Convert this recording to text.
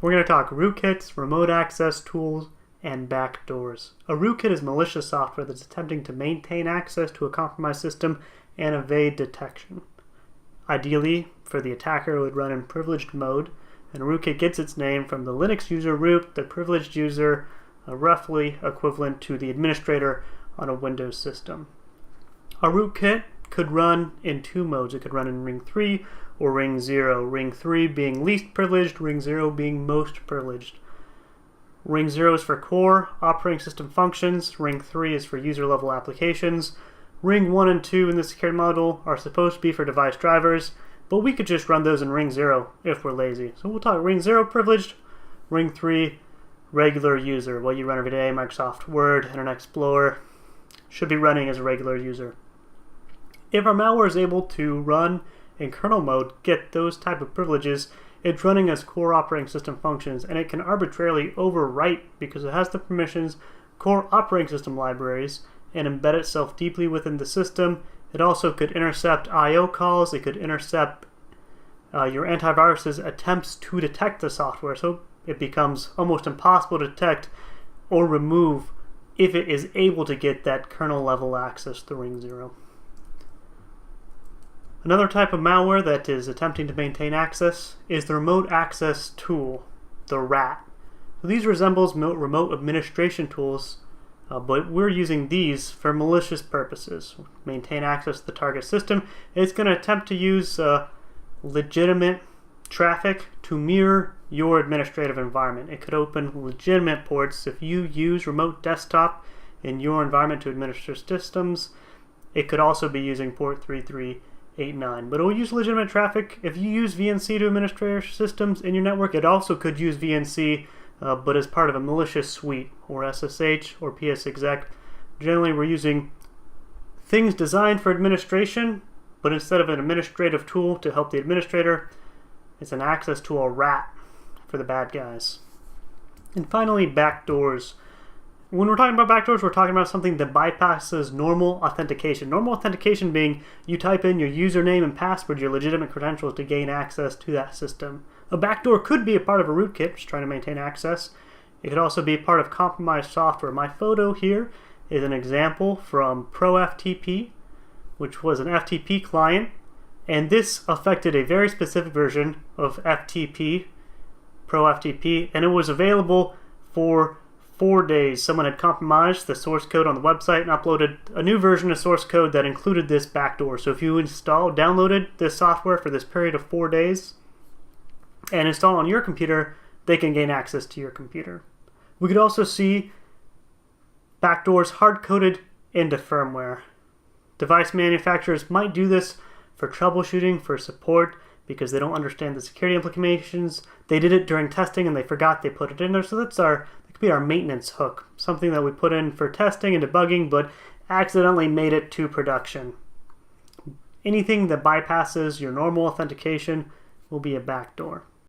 We're going to talk rootkits, remote access tools, and backdoors. A rootkit is malicious software that's attempting to maintain access to a compromised system and evade detection. Ideally, for the attacker, it would run in privileged mode, and a rootkit gets its name from the Linux user root, the privileged user, roughly equivalent to the administrator on a Windows system. A rootkit could run in two modes. It could run in ring 3 or ring 0. Ring 3 being least privileged, ring 0 being most privileged. Ring 0 is for core operating system functions. Ring 3 is for user level applications. Ring 1 and 2 in the security model are supposed to be for device drivers, but we could just run those in ring 0 if we're lazy. So we'll talk ring 0 privileged, ring 3 regular user. What you run every day, Microsoft Word, Internet Explorer, should be running as a regular user. If our malware is able to run in kernel mode, get those type of privileges, it's running as core operating system functions, and it can arbitrarily overwrite, because it has the permissions, core operating system libraries and embed itself deeply within the system. It also could intercept I/O calls. It could intercept your antivirus's attempts to detect the software, so it becomes almost impossible to detect or remove if it is able to get that kernel level access to ring 0. Another type of malware that is attempting to maintain access is the remote access tool, the RAT. So these resemble remote administration tools, but we're using these for malicious purposes. Maintain access to the target system. It's going to attempt to use legitimate traffic to mirror your administrative environment. It could open legitimate ports. If you use remote desktop in your environment to administer systems, it could also be using port 3389. But it will use legitimate traffic. If you use VNC to administer systems in your network, it also could use VNC, but as part of a malicious suite, or SSH, or PSExec. Generally, we're using things designed for administration, but instead of an administrative tool to help the administrator, it's an access tool, a RAT, for the bad guys. And finally, backdoors. When we're talking about backdoors, we're talking about something that bypasses normal authentication. Normal authentication being you type in your username and password, your legitimate credentials, to gain access to that system. A backdoor could be a part of a rootkit, just trying to maintain access. It could also be a part of compromised software. My photo here is an example from ProFTP, which was an FTP client, and this affected a very specific version of FTP, ProFTP, and it was available for 4 days. Someone had compromised the source code on the website and uploaded a new version of source code that included this backdoor. So if you downloaded this software for this period of 4 days and install it on your computer, they can gain access to your computer. We could also see backdoors hard-coded into firmware. Device manufacturers might do this for troubleshooting, for support, because they don't understand the security implications. They did it during testing and they forgot they put it in there. So that could be our maintenance hook, something that we put in for testing and debugging, but accidentally made it to production. Anything that bypasses your normal authentication will be a backdoor.